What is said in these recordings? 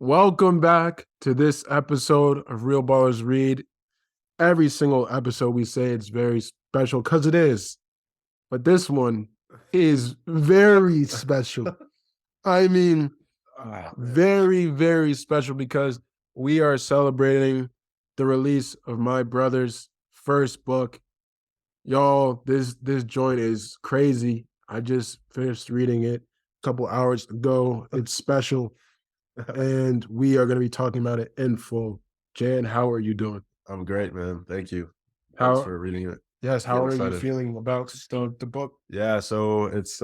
Welcome back to this episode of Real Ballers Read. Every single episode we say it's very special because it is, but this one is very special. I mean, very, very special because we are celebrating the release of my brother's first book. Y'all, this joint is crazy. I just finished reading it a couple hours ago. It's special, and we are going to be talking about it in full. Jan, how are you doing? I'm great, man. Thank you. Thanks How for reading it. Yes, how Getting are you excited. feeling about the book? Yeah, so it's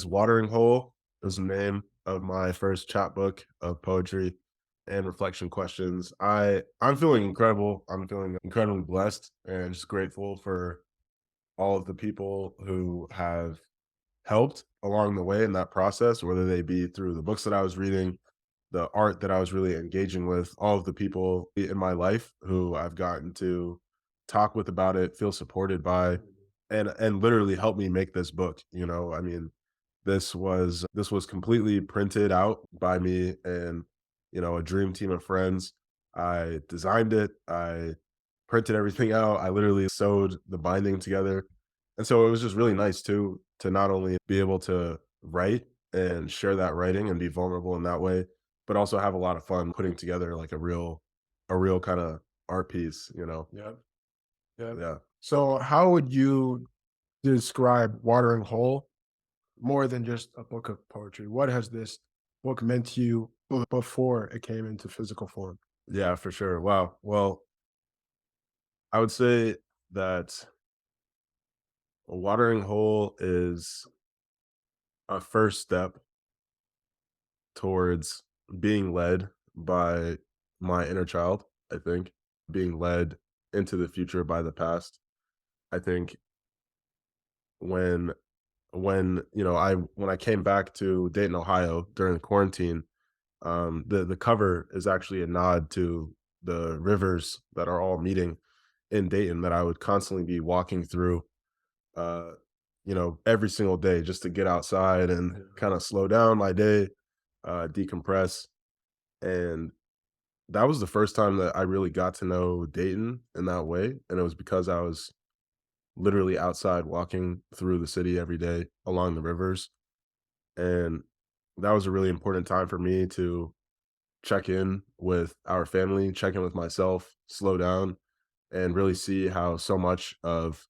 Watering Hole is the name of my first chapbook of poetry and reflection questions. I'm feeling incredible. I'm feeling incredibly blessed and just grateful for all of the people who have helped along the way in that process, whether they be through the books that I was reading, the art that I was really engaging with, all of the people in my life who I've gotten to talk with about it, feel supported by, and literally help me make this book. I mean, this was completely printed out by me and a dream team of friends. I designed it, I printed everything out, I literally sewed the binding together. And so it was just really nice too to not only be able to write and share that writing and be vulnerable in that way, but also have a lot of fun putting together like a real kind of art piece. Yep, yep. Yeah. So how would you describe Watering Hole more than just a book of poetry? What has this book meant to you before it came into physical form? Yeah, for sure. Wow. Well, I would say that a watering hole is a first step towards being led by my inner child, I think, being led into the future by the past. I think when when I came back to Dayton, Ohio during the quarantine, the cover is actually a nod to the rivers that are all meeting in Dayton that I would constantly be walking through uh every single day just to get outside and kind of slow down my day, decompress. And that was the first time that I really got to know Dayton in that way, and it was because I was literally outside walking through the city every day along the rivers. And that was a really important time for me to check in with our family, check in with myself, slow down, and really see how so much of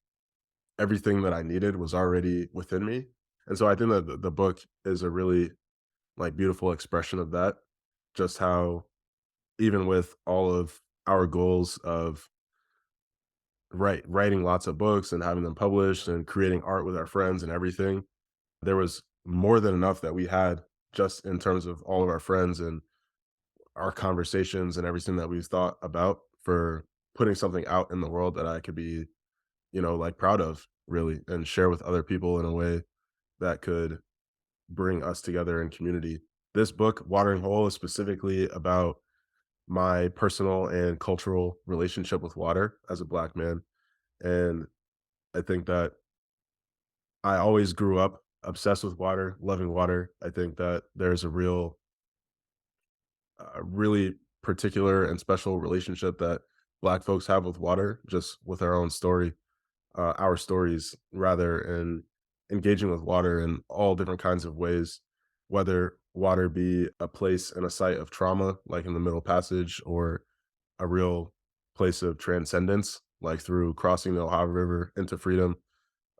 everything that I needed was already within me. And so I think that the book is a really like beautiful expression of that. Just how even with all of our goals of writing lots of books and having them published and creating art with our friends and everything, there was more than enough that we had just in terms of all of our friends and our conversations and everything that we've thought about for putting something out in the world that I could be, like proud of really and share with other people in a way that could bring us together in community. This book, Watering Hole, is specifically about my personal and cultural relationship with water as a black man. And I think that I always grew up obsessed with water, loving water. I think that there's a really particular and special relationship that black folks have with water, just with our own story, our stories rather, and engaging with water in all different kinds of ways, whether water be a place and a site of trauma, like in the Middle Passage, or a real place of transcendence, like through crossing the Ohio River into freedom,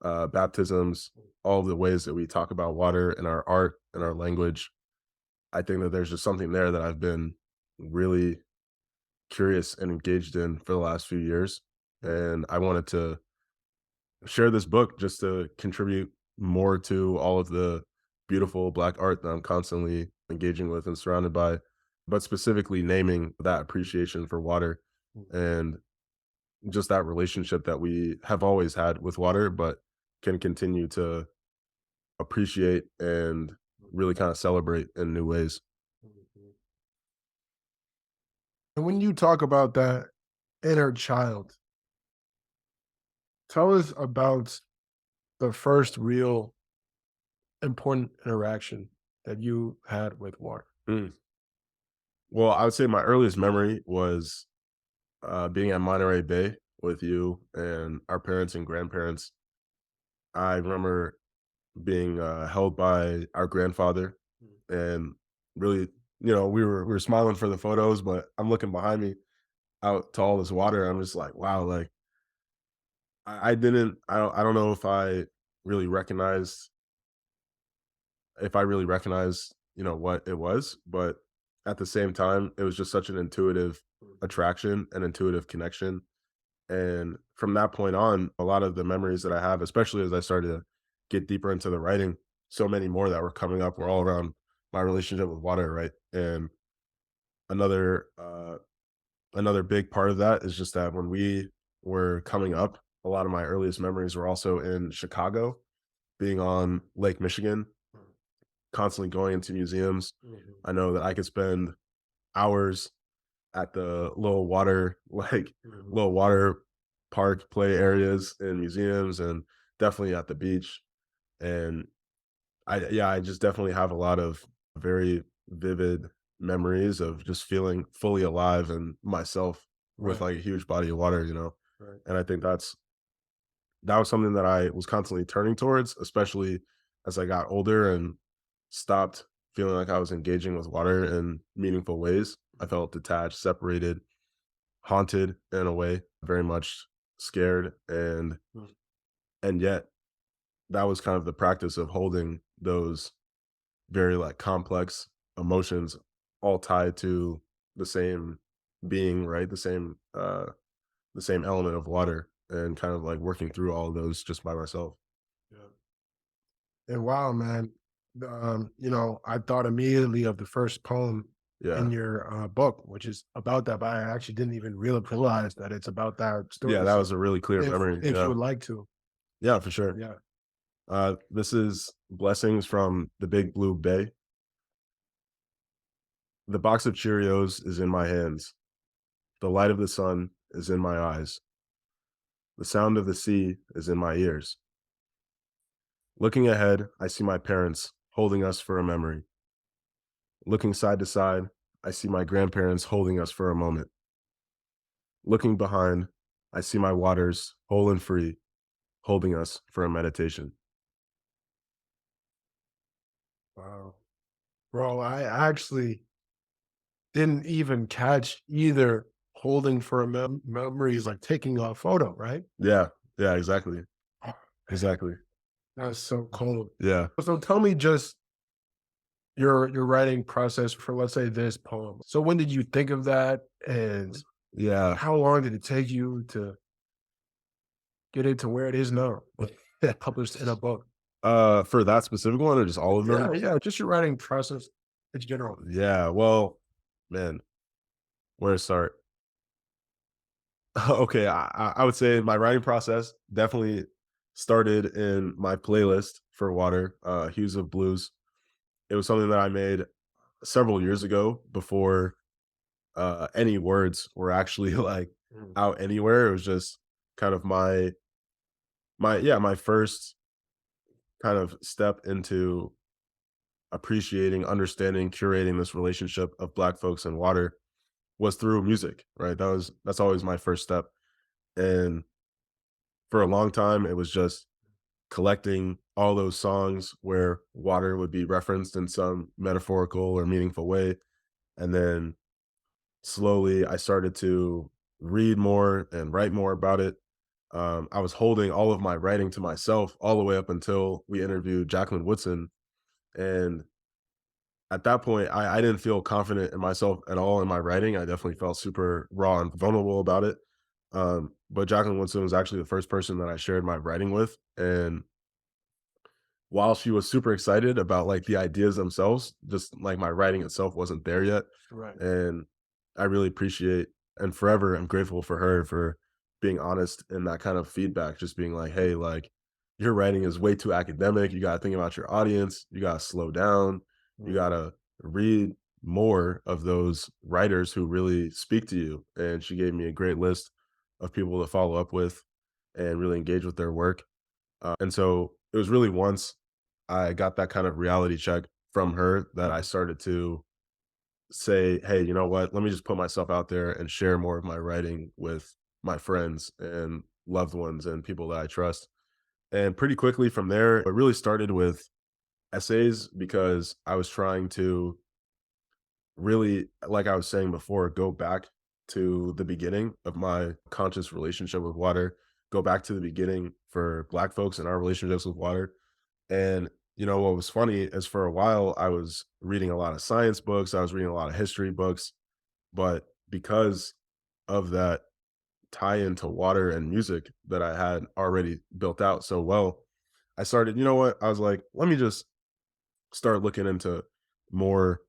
baptisms, all the ways that we talk about water in our art and our language. I think that there's just something there that I've been really curious and engaged in for the last few years. And I wanted to share this book just to contribute more to all of the beautiful black art that I'm constantly engaging with and surrounded by, but specifically naming that appreciation for water and just that relationship that we have always had with water, but can continue to appreciate and really kind of celebrate in new ways. And when you talk about that inner child, tell us about the first real important interaction that you had with water. Mm. Well, I would say my earliest memory was being at Monterey Bay with you and our parents and grandparents. I remember being held by our grandfather, and really, we were smiling for the photos, but I'm looking behind me out to all this water. I'm just like, wow, like I don't know really recognized if I really recognized, what it was, but at the same time, it was just such an intuitive attraction and intuitive connection. And from that point on, a lot of the memories that I have, especially as I started to get deeper into the writing, so many more that were coming up were all around my relationship with water, right? And another another big part of that is just that when we were coming up, a lot of my earliest memories were also in Chicago, being on Lake Michigan, constantly going into museums. Mhm. I know that I could spend hours at the little water Mhm. little water park play areas in museums, and definitely at the beach. And I just definitely have a lot of very vivid memories of just feeling fully alive and myself with Right, like a huge body of water. right. And I think that was something that I was constantly turning towards, especially as I got older and stopped feeling like I was engaging with water in meaningful ways. I felt detached, separated, haunted in a way, very much scared, Mm. and yet that was kind of the practice of holding those very like complex emotions all tied to the same being, right? The same element of water, and kind of like working through all of those just by myself. Yeah. And wow, man, I thought immediately of the first poem Yeah. in your book, which is about that, but I actually didn't even realize that it's about that Yeah, story. that So, was a really clear memory. if you Yeah. would like to, Yeah, for sure. yeah. This is Blessings from the Big Blue Bay. The box of Cheerios is in my hands. The light of the sun is in my eyes. The sound of the sea is in my ears. Looking ahead, I see my parents holding us for a memory. Looking side to side, I see my grandparents holding us for a moment. Looking behind, I see my waters, whole and free, holding us for a meditation. Wow, bro, I actually didn't even catch either holding for a memory is like taking a photo, right? Yeah, yeah, exactly. Oh, man, Exactly. that's so cool. Yeah. So tell me just your writing process for, let's say, this poem. So when did you think of that, and Yeah. how long did it take you to get it to where it is now, published in a book? For that specific one or just all of Yeah, them? yeah, just your writing process in general. Yeah, well, man, where to start? Okay, I would say my writing process definitely started in my playlist for water, Hues of Blues. It was something that I made several years ago before any words were actually like Mm, out anywhere. It was just kind of my first kind of step into appreciating, understanding, curating this relationship of Black folks and water was through music, right? That's always my first step. And for a long time, it was just collecting all those songs where water would be referenced in some metaphorical or meaningful way. And then slowly I started to read more and write more about it. I was holding all of my writing to myself all the way up until we interviewed Jacqueline Woodson. And at that point, I didn't feel confident in myself at all in my writing. I definitely felt super raw and vulnerable about it. But Jacqueline Woodson was actually the first person that I shared my writing with. And while she was super excited about like the ideas themselves, just like my writing itself wasn't there yet. right. And I really appreciate and forever I'm grateful for her for being honest in that kind of feedback, just being like, hey, like your writing is way too academic. You gotta think about your audience, you gotta slow down, you Mm, gotta read more of those writers who really speak to you. And she gave me a great list of people to follow up with and really engage with their work. And so it was really once I got that kind of reality check from her that I mhm. started to say, hey, you know what? Let me just put myself out there and share more of my writing with my friends and loved ones and people that I trust. And pretty quickly from there, it really started with essays because I was trying to really, like I was saying before, go back to the beginning of my conscious relationship with water, go back to the beginning for Black folks and our relationships with water. And, what was funny is for a while, I was reading a lot of science books, I was reading a lot of history books, but because of that tie into water and music that I had already built out so well, I started, you know what? I was like, let me just start looking into more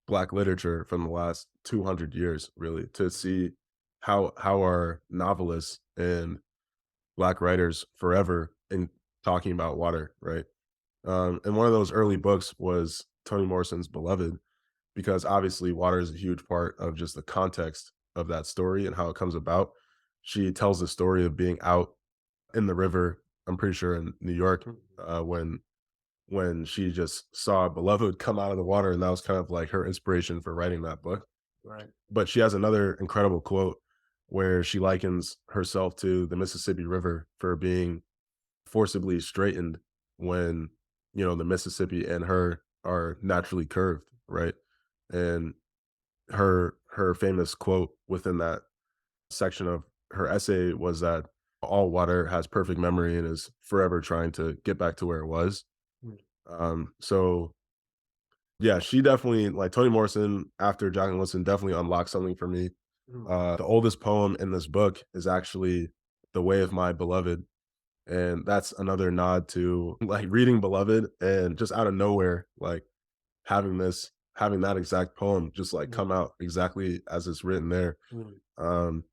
Black literature from the last 200 years, really, to see how our novelists and Black writers forever in talking about water, right? And one of those early books was Toni Morrison's Beloved, because obviously water is a huge part of just the context of that story and how it comes about. She tells the story of being out in the river, I'm pretty sure in New York, when she just saw Beloved come out of the water, and that was kind of like her inspiration for writing that book. Right. But she has another incredible quote where she likens herself to the Mississippi River for being forcibly straightened when, the Mississippi and her are naturally curved, right? And her famous quote within that section of her essay was that all water has perfect memory and is forever trying to get back to where it was. Mm. So yeah, she definitely, like, Toni Morrison after Jacqueline Woodson definitely unlocked something for me. Mm. The oldest poem in this book is actually "The Way of My Beloved," and that's another nod to like reading Beloved and just out of nowhere, like having that exact poem just like Mm. come out exactly as it's written there. Mm. Um,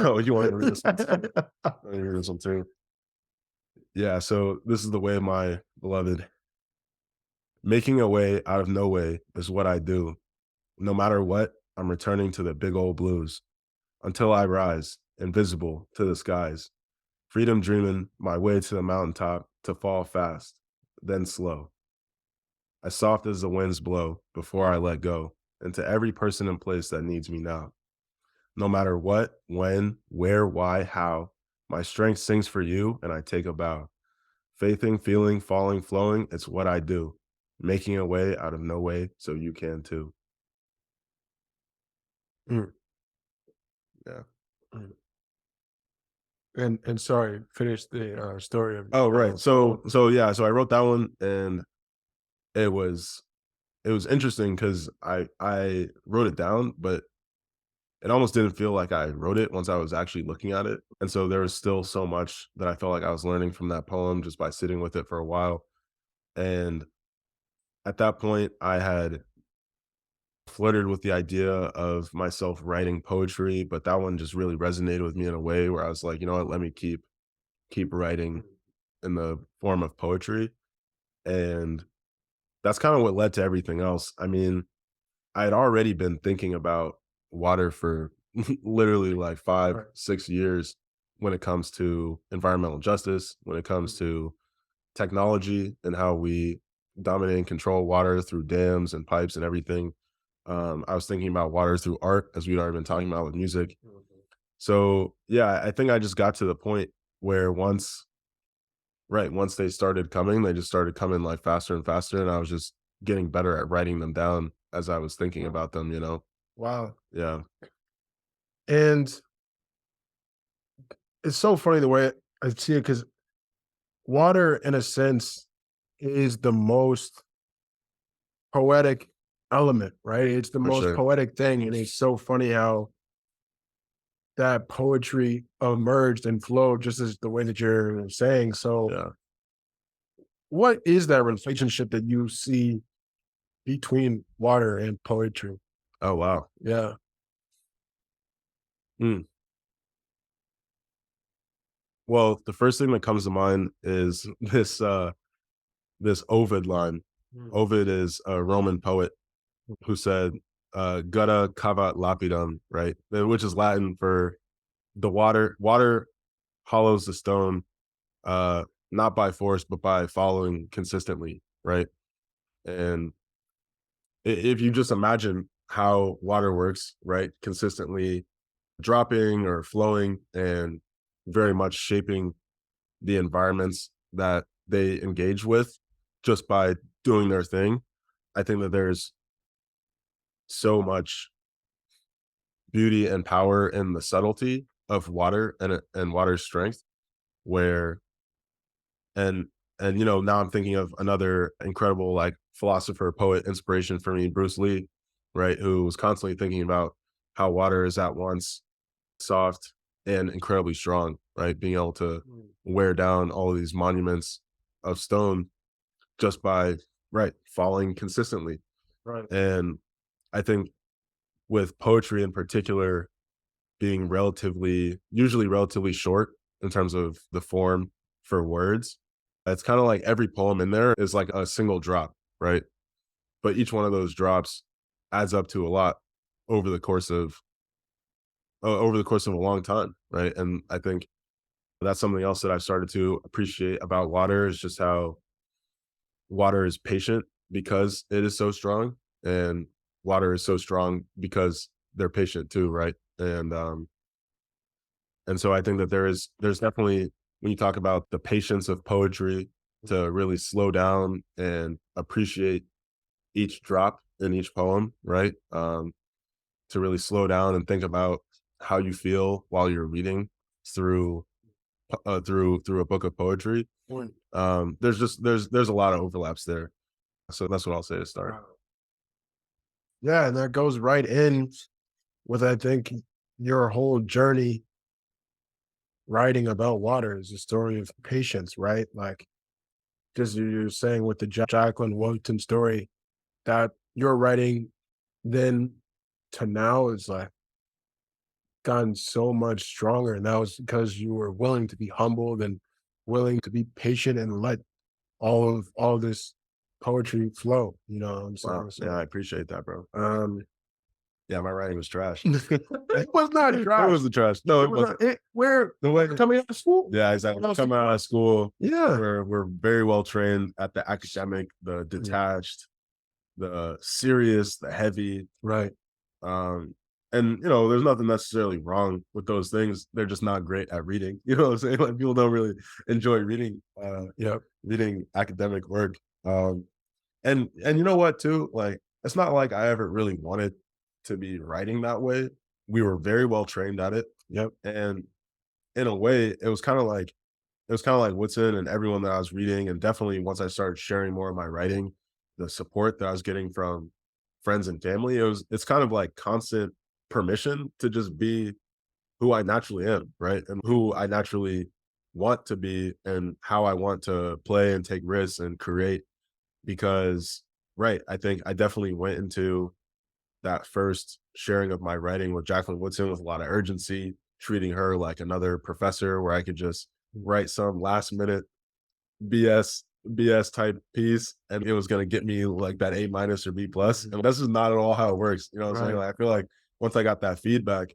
oh, you want to read this one? Let me read this one too. Yeah, so this is the way of my beloved. Making a way out of no way is what I do. No matter what, I'm returning to the big old blues until I rise, invisible to the skies. Freedom dreaming my way to the mountaintop to fall fast, then slow, as soft as the winds blow before I let go, into every person and place that needs me now. No matter what, when, where, why, how, my strength sings for you and I take a bow. Faithing, feeling, falling, flowing, it's what I do. Making a way out of no way so you can too. Mm. Yeah. Mm. And sorry, finish the story of Oh, right. So poem. so yeah, so I wrote that one and it was it was interesting because I wrote it down, but it almost didn't feel like I wrote it once I was actually looking at it. And so there was still so much that I felt like I was learning from that poem just by sitting with it for a while. And at that point, I had flirted with the idea of myself writing poetry, but that one just really resonated with me in a way where I was like, you know what, let me keep writing in the form of poetry. And that's kind of what led to everything else. I mean, I had already been thinking about water for literally like five, Right. 6 years when it comes to environmental justice, when it comes Mm. to technology and how we dominate and control water through dams and pipes and everything. I was thinking about water through art, as we'd already been talking about with music. Mhm. So yeah, I think I just got to the point where once they started coming, they just started coming like faster and faster, and I was just getting better at writing them down as I was thinking Wow. about them. Wow. Yeah. And it's so funny the way I see it because water, in a sense, is the most poetic element, right? It's the For most sure. poetic thing. And it's so funny how that poetry emerged and flowed just as the way that you're saying. So, Yeah. what is that relationship that you see between water and poetry? Oh, wow. Yeah. Mm. Well, the first thing that comes to mind is this Ovid line. Mm. Ovid is a Roman poet who said, "Gutta cavat lapidum," right? Which is Latin for the water. Water hollows the stone, not by force, but by following consistently, right? And if you just imagine how water works, right? Consistently dropping or flowing and very much shaping the environments that they engage with just by doing their thing. I think that there's so much beauty and power in the subtlety of water and water's strength where and and now I'm thinking of another incredible like philosopher, poet, inspiration for me, Bruce Lee, right, who was constantly thinking about how water is at once soft and incredibly strong, right, being able to Mm. wear down all of these monuments of stone just by right falling consistently. Right. And I think with poetry in particular being usually relatively short in terms of the form for words, it's kind of like every poem in there is like a single drop, right? But each one of those drops adds up to a lot over the course of a long time, right? And I think that's something else that I've started to appreciate about water is just how water is patient because it is so strong, and water is so strong because they're patient too, right? And so I think that there's definitely, when you talk about the patience of poetry, to really slow down and appreciate each drop in each poem, right? To really slow down and think about how you feel while you're reading through through a book of poetry. Mm. There's a lot of overlaps there. So that's what I'll say to start. Wow. Yeah, and that goes right in with, I think, your whole journey writing about water is a story of patience, right? Like, just you're saying with the Jacqueline Woodson story, that your writing then to now is like gotten so much stronger. And that was because you were willing to be humbled and willing to be patient and let all this poetry flow. You know what I'm Wow. saying? Yeah, So I appreciate that, bro. um Yeah, my writing was trash. it was not It trash. was the trash. No, It it was wasn't. not it where The way coming out of school? Yeah, exactly. Coming out of school, Yeah. we're very well trained at the academic, the Mm. detached, the serious, the heavy. Right. Um, and there's nothing necessarily wrong with those things. They're just not great at reading. You know what I'm saying? Like people don't really enjoy Yep. reading academic work. And you know what too? Like it's not like I ever really wanted to be writing that way. We were very well trained at it. Yep. And in a way, it was kind of like Woodson and everyone that I was reading, and definitely once I started sharing more of my writing, the support that I was getting from friends and family, it's kind of like constant permission to just be who I naturally am, right? And who I naturally want to be and how I want to play and take risks and create. Because right, I think I definitely went into that first sharing of my writing with Jacqueline Woodson with a lot of urgency, treating her like another professor where I could just write some last minute BS BS type piece and it was gonna get me like that A minus or B plus. Mhm. And this is not at all how it works. You know what I'm saying? Right. Like I feel like once I got that feedback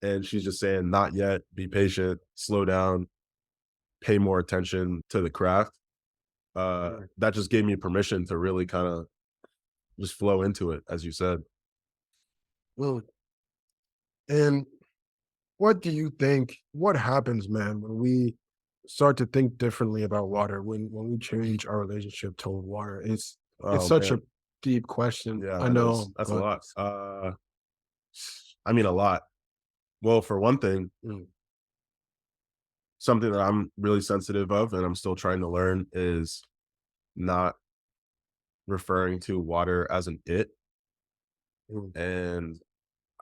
and she's just saying, not yet, be patient, slow down, pay more attention to the craft. Right. That just gave me permission to really kind of just flow into it, as you said. Well, and what do you think? What happens, man, when we start to think differently about water? When we change our relationship to water? It's Oh such a man. deep question. Yeah, I that is. know, That's a but lot. I mean a lot. Well, for one thing, mm, something that I'm really sensitive of and I'm still trying to learn is not referring to water as an it. mm, And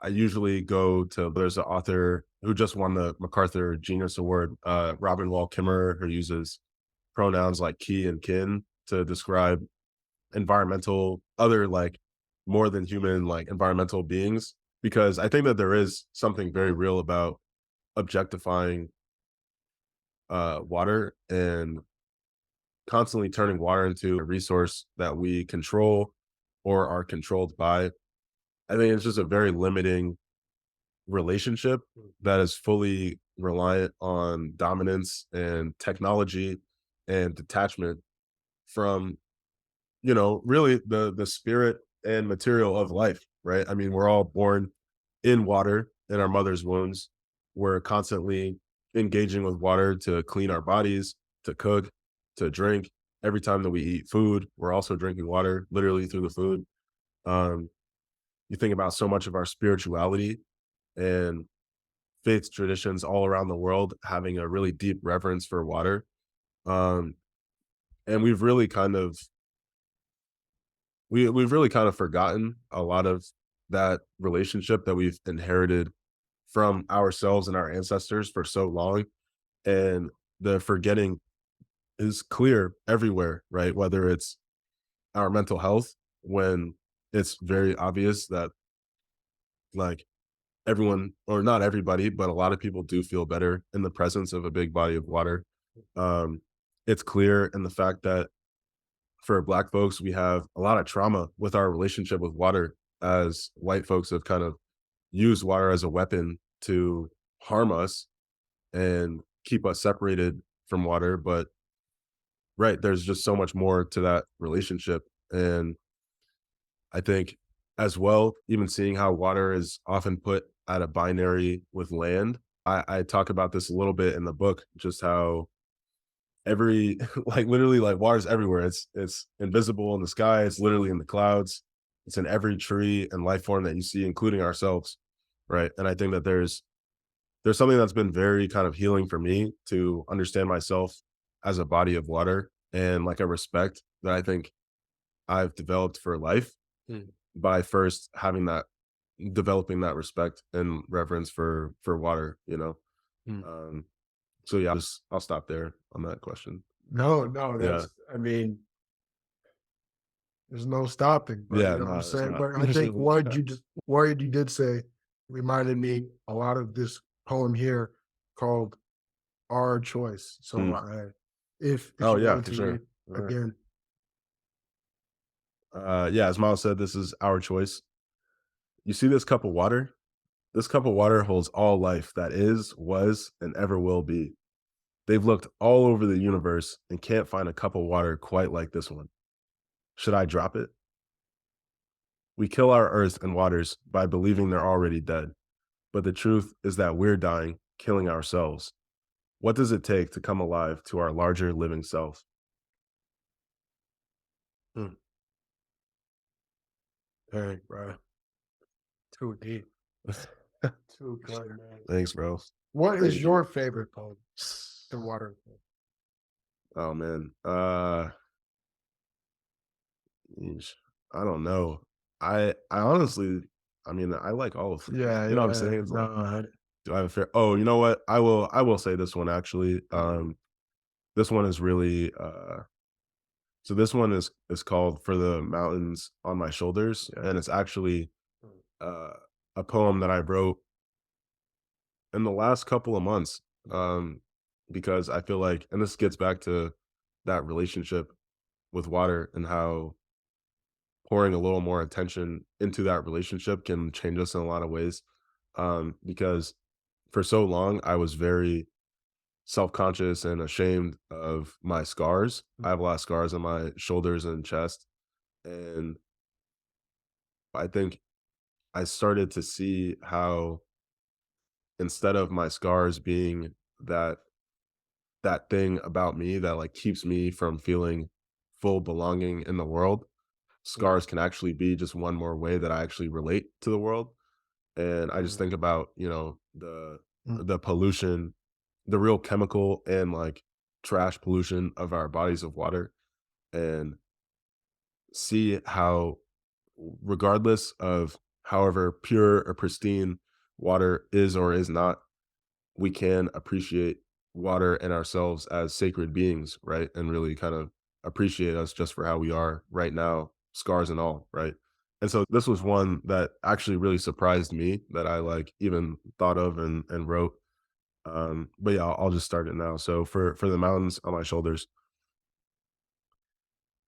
I usually go to there's an author who just won the MacArthur Genius Award, Robin Wall Kimmerer, who uses pronouns like he and kin to describe environmental, other like more than human, like environmental beings. Because I think that there is something very real about objectifying water and constantly turning water into a resource that we control or are controlled by. I think it's just a very limiting relationship mm, that is fully reliant on dominance and technology and detachment from really the spirit and material of life, right? I mean, we're all born in water in our mother's wombs. We're constantly engaging with water to clean our bodies, to cook, to drink. Every time that we eat food, we're also drinking water literally through the food. Um, you think about so much of our spirituality and faith traditions all around the world having a really deep reverence for water. Um, and we've really kind of forgotten a lot of that relationship that we've inherited from ourselves and our ancestors for so long. And the forgetting is clear everywhere, right? Whether it's our mental health, when it's very obvious that, like, everyone, or not everybody, but a lot of people do feel better in the presence of a big body of water. Um, it's clear in the fact that for Black folks, we have a lot of trauma with our relationship with water, as white folks have kind of used water as a weapon to harm us and keep us separated from water. But right, there's just so much more to that relationship. And I think as well, even seeing how water is often put at a binary with land. I talk about this a little bit in the book, just how every like literally like water's everywhere. It's invisible in the sky, it's literally in the clouds, it's in every tree and life form that you see, including ourselves. Right. And I think that there's something that's been very kind of healing for me to understand myself as a body of water, and like a respect that I think I've developed for life Mm, by first having that developing that respect and reverence for water, you know. mm. Um so yeah, I'll stop there on that question. No, no, Yeah. I mean, there's no stopping, bro. You Yeah, know what I'm no, it's saying? not. But I There's think no what you did say reminded me a lot of this poem here called Our Choice. So Mm. if Oh you're yeah, willing for to read sure. All right. again. Yeah, as Miles said, this is our choice. You see this cup of water? This cup of water holds all life that is, was, and ever will be. They've looked all over the universe and can't find a cup of water quite like this one. Should I drop it? We kill our earth and waters by believing they're already dead. But the truth is that we're dying, killing ourselves. What does it take to come alive to our larger living self? Mm, dang, bro. Too deep. Too good, man. Thanks, bro. What is Thank you. your favorite poem? The water. Oh man. Yeesh. I don't know. I honestly, I mean, I like all of them. Yeah, You know what I'm yeah. saying? It's No, like, do I have a fair? Oh, you know what? I will say this one actually. This one is really so this one is called "For the Mountains on My Shoulders," yeah. and it's actually uh a poem that I wrote in the last couple of months. Because I feel like, and this gets back to that relationship with water and how pouring a little more attention into that relationship can change us in a lot of ways. Because for so long, I was very self-conscious and ashamed of my scars. I have a lot of scars on my shoulders and chest. And I think I started to see how, instead of my scars being that that thing about me that like keeps me from feeling full belonging in the world, Mm, scars can actually be just one more way that I actually relate to the world. And I just mm, think about, mm, the pollution, the real chemical and like trash pollution of our bodies of water, and see how, regardless of however pure or pristine water is or is not, we can appreciate water and ourselves as sacred beings, right? And really kind of appreciate us just for how we are right now, scars and all, right? And so this was one that actually really surprised me that I like even thought of and wrote. But yeah, I'll just start it now. So for the mountains on my shoulders,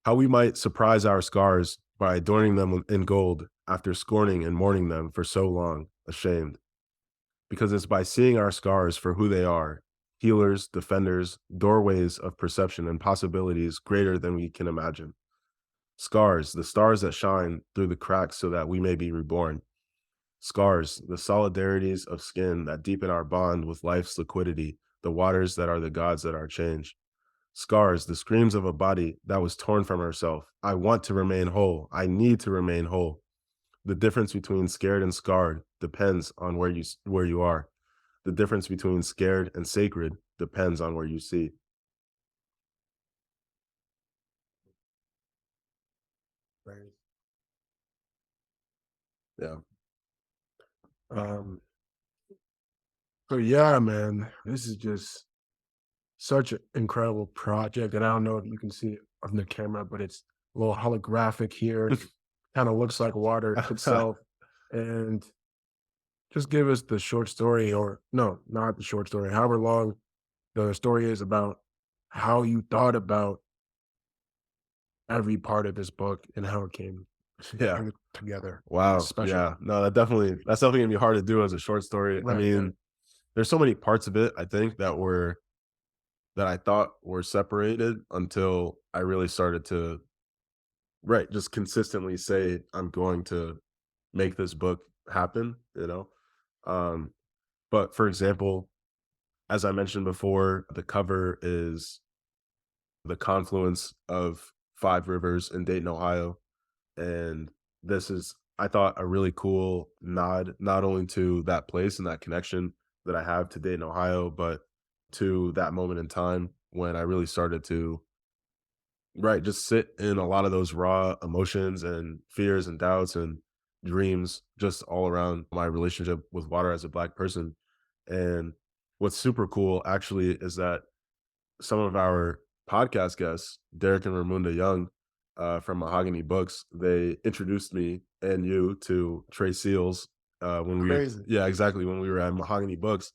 how we might surprise our scars by adorning them in gold after scorning and mourning them for so long, ashamed, because it's by seeing our scars for who they are, healers, defenders, doorways of perception and possibilities greater than we can imagine. Scars, the stars that shine through the cracks so that we may be reborn. Scars, the solidarities of skin that deepen our bond with life's liquidity, the waters that are the gods that are change. Scars, the screams of a body that was torn from herself. I want to remain whole. I need to remain whole. The difference between scared and scarred depends on where you are. The difference between scared and sacred depends on where you see. Right. Yeah. Um, so yeah, man, this is just such an incredible project. And I don't know if you can see it on the camera, but it's a little holographic here. Kind of looks like water itself. And just give us the short story, or no, not the short story, however long the story is about how you thought about every part of this book and how it came Yeah. together. It's Wow. special. Yeah. No, that's definitely gonna be hard to do as a short story. I Right, right. mean, there's so many parts of it, I think, that I thought were separated until I really started to, right, just consistently say, I'm going to make this book happen, you know? Um, but for example, as I mentioned before, the cover is the confluence of 5 rivers in Dayton, Ohio. And this is, I thought, a really cool nod, not only to that place and that connection that I have to Dayton, Ohio, but to that moment in time when I really started to, right, just sit in a lot of those raw emotions and fears and doubts and dreams just all around my relationship with water as a Black person. And what's super cool actually is that some of our podcast guests, Derek and Ramunda Young, from Mahogany Books, they introduced me and you to Trey Seals when Crazy. yeah, exactly, when we were at Mahogany Books.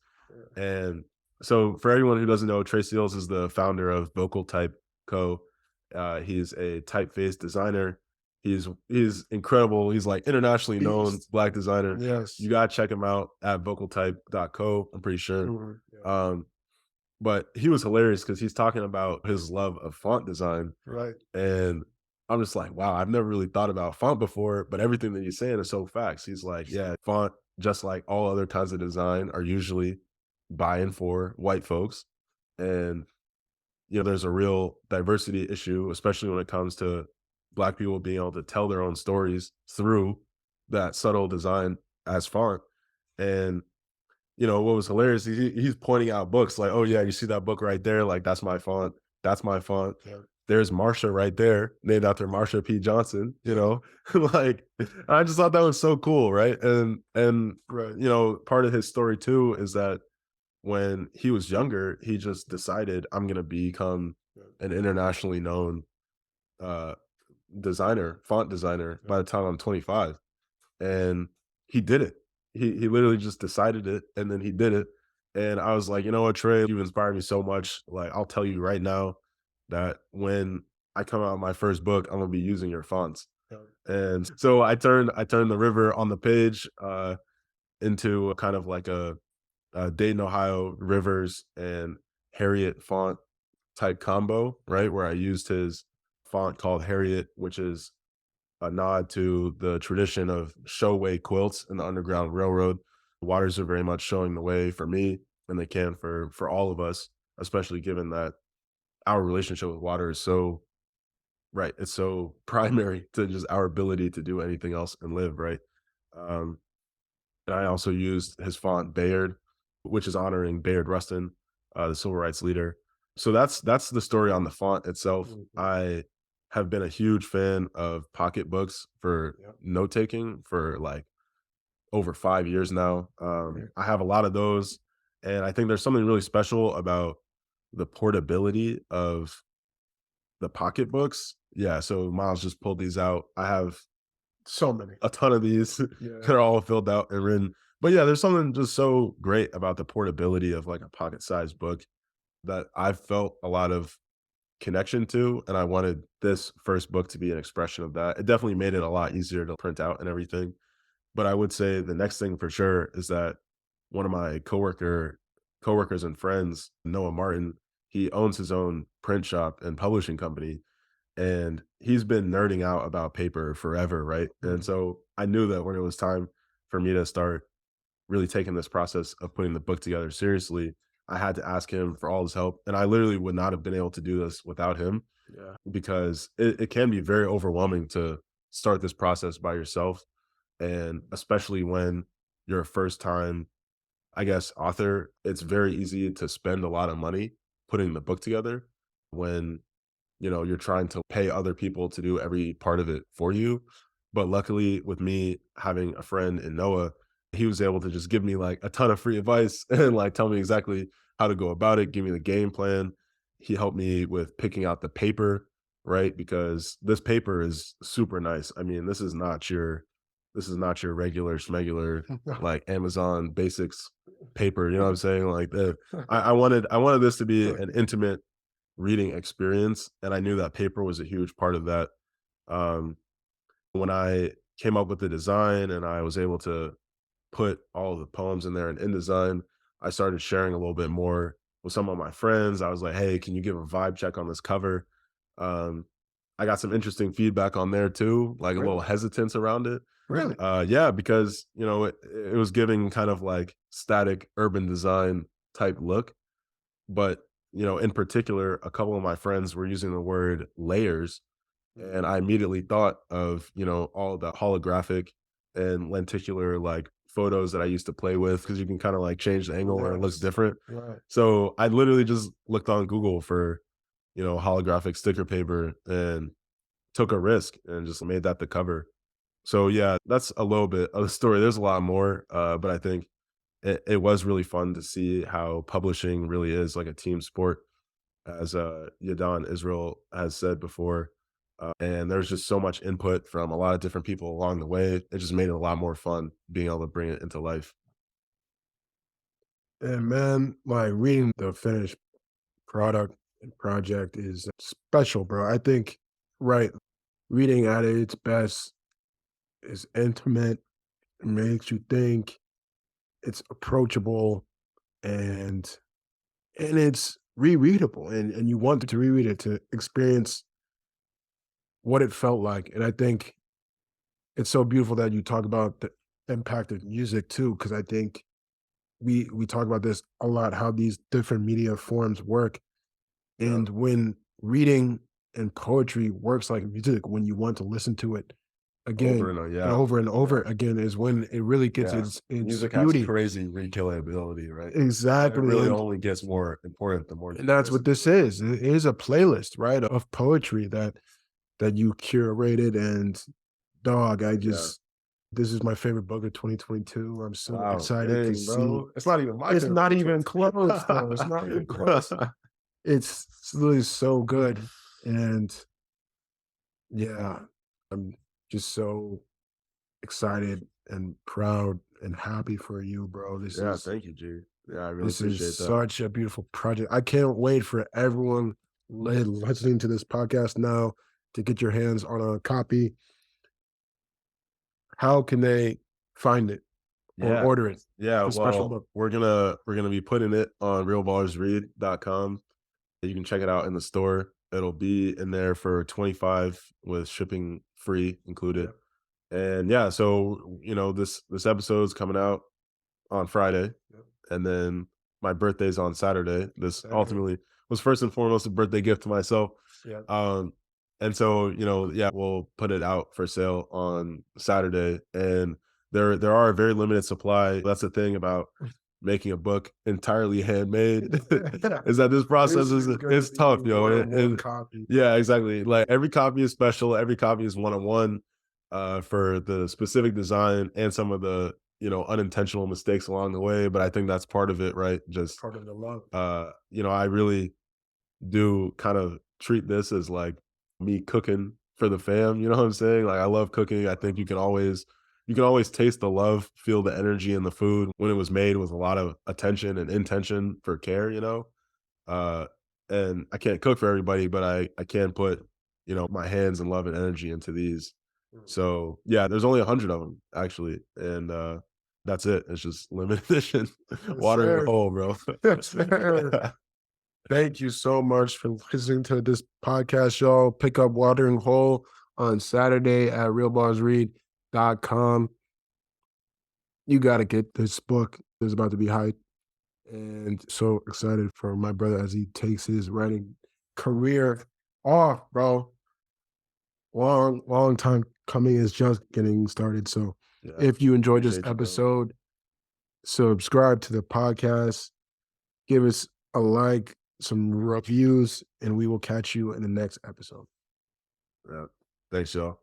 Yeah. And so, for everyone who doesn't know, Trey Seals is the founder of Vocal Type Co. He's a typeface designer. He's incredible. He's like internationally known Beast. Black designer. Yes. You gotta check him out at vocaltype.co. I'm pretty sure. Mhm. Yeah. Um, but he was hilarious because he's talking about his love of font design, Right. and I'm just like, wow, I've never really thought about font before, but everything that he's saying is so facts. He's like, yeah, font, just like all other kinds of design, are usually by and for white folks. And, there's a real diversity issue, especially when it comes to Black people being able to tell their own stories through that subtle design as font. And what was hilarious, he's pointing out books like, "Oh, yeah, you see that book right there? Like, that's my font. That's my font. Yeah. There's Marsha right there, named after Marsha P. Johnson," you know? Like, I just thought that was so cool, right? And, Right. part of his story too is that when he was younger, he just decided, "I'm gonna become Yeah. an internationally known, uh, designer, font designer Yeah. by the time I'm 25." And he did it. He literally just decided it, and then he did it. And I was like, "You know what, Trey? You've inspired me so much. Like, I'll tell you right now that when I come out with my first book, I'm gonna be using your fonts." Yeah. And so I turned the river on the page into a kind of like a Dayton, Ohio rivers and Harriet font type combo, right? Where I used his font called Harriet, which is a nod to the tradition of showway quilts in the Underground Railroad. Waters are very much showing the way for me, and they can for all of us, especially given that our relationship with water is so, right. It's so primary to just our ability to do anything else and live, right? Um, and I also used his font Bayard, which is honoring Bayard Rustin, the civil rights leader. So that's the story on the font itself. Mhm. I have been a huge fan of pocketbooks for Yeah. note taking for like over 5 years now. Yeah. I have a lot of those, and I think there's something really special about the portability of the pocketbooks. Yeah, so Miles just pulled these out. I have So many. a ton of these. Yeah. They're all filled out and written. But yeah, there's something just so great about the portability of like a pocket-sized book that I've felt a lot of connection to, and I wanted this first book to be an expression of that. It definitely made it a lot easier to print out and everything. But I would say the next thing for sure is that one of my coworkers and friends, Noah Martin, he owns his own print shop and publishing company, and he's been nerding out about paper forever, right? And Mhm. so I knew that when it was time for me to start really taking this process of putting the book together seriously, I had to ask him for all his help. And I literally would not have been able to do this without him Yeah. because it can be very overwhelming to start this process by yourself. And especially when you're a first time, I guess, author, it's very easy to spend a lot of money putting the book together when you're trying to pay other people to do every part of it for you. But luckily, with me having a friend in Noah, he was able to just give me like a ton of free advice and like tell me exactly how to go about it, give me the game plan. He helped me with picking out the paper, right? Because this paper is super nice. I mean, this is not your regular schmegular like Amazon basics paper. You know what I'm saying? Like I wanted this to be an intimate reading experience, and I knew that paper was a huge part of that. Um, when I came up with the design and I was able to put all of the poems in there and InDesign, I started sharing a little bit more with some of my friends. I was like, "Hey, can you give a vibe check on this cover?" Um, I got some interesting feedback on there too, like a little Really? hesitance around it. Really? Yeah, because it was giving kind of like static urban design type look, but, in particular, a couple of my friends were using the word layers, Mhm. and I immediately thought of, all the holographic and lenticular, like, photos that I used to play with because you can kinda, like, change the angle and it looks Yes. different. Right. So, I literally just looked on Google for, holographic sticker paper and took a risk and just made that the cover. So, yeah, that's a little bit of the story. There's a lot more, but I think it was really fun to see how publishing really is like a team sport, as Yadan Israel has said before. And there's just so much input from a lot of different people along the way. It just made it a lot more fun being able to bring it into life. And man, like reading the finished product and project is special, bro. I think, right, reading at its best is intimate, it makes you think, it's approachable, and it's rereadable, and you want to reread it to experience what it felt like. And I think it's so beautiful that you talk about the impact of music too, because I think we talk about this a lot, how these different media forms work. Yeah, And when reading and poetry works like music, when you want to listen to it over again yeah, and over yeah, again is when it really gets yeah. its Music has beauty. crazy replayability, right? And it Exactly. really only gets more important the more And you that's what listen to this it. is. It is a playlist, right, of poetry that you curated. And dog, I Yeah. just this is my favorite book of 2022. I'm so Wow, excited to dang, see. bro. It's not even my It's favorite not book even choice. close, though. It's not even close. It's literally so good. And yeah, I'm just so excited and proud and happy for you, bro. Yeah, thank you, G. Yeah, I really This is appreciate that. such a beautiful project. I can't wait for everyone listening to this podcast now to get your hands on a copy. How can they find it or Yeah. order it? Yeah, The special well, book. we're gonna be putting it on realballersread.com. You can check it out in the store. It'll be in there for 25 with shipping free included. Yeah. And yeah, so this episode's coming out on Friday, Yeah. and then my birthday's on Saturday. This Saturday. ultimately was first and foremost a birthday gift to myself. Yeah. Um, and so, yeah, we'll put it out for sale on Saturday, and there are a very limited supply. That's the thing about making a book entirely handmade is that this process This is is gonna it's be tough, one of one and copy. yeah, exactly. Like every copy is special, every copy is one on one for the specific design and some of the unintentional mistakes along the way. But I think that's part of it, right? Just Part of the love. I really do kind of treat this as like me cooking for the fam. You know what I'm saying? Like I love cooking. I think you can always taste the love, feel the energy in the food when it was made with a lot of attention and intention for care. Uh and I can't cook for everybody, but I can put, my hands and love and energy into these. Mm. So yeah, there's only 100 of them actually. And that's it. It's just limited edition. Yes, Water in the sir. hole, bro. Yes, sir. Thank you so much for listening to this podcast, y'all. Pick up Watering Hole on Saturday at realballersread.com. You got to get this book. It's about to be hype. And so excited for my brother as he takes his writing career off, bro. Long time coming, is just getting started. So Yeah, if you enjoyed this appreciate you, bro. episode, subscribe to the podcast, give us a like, some reviews, and we will catch you in the next episode. Yeah. Thanks, y'all.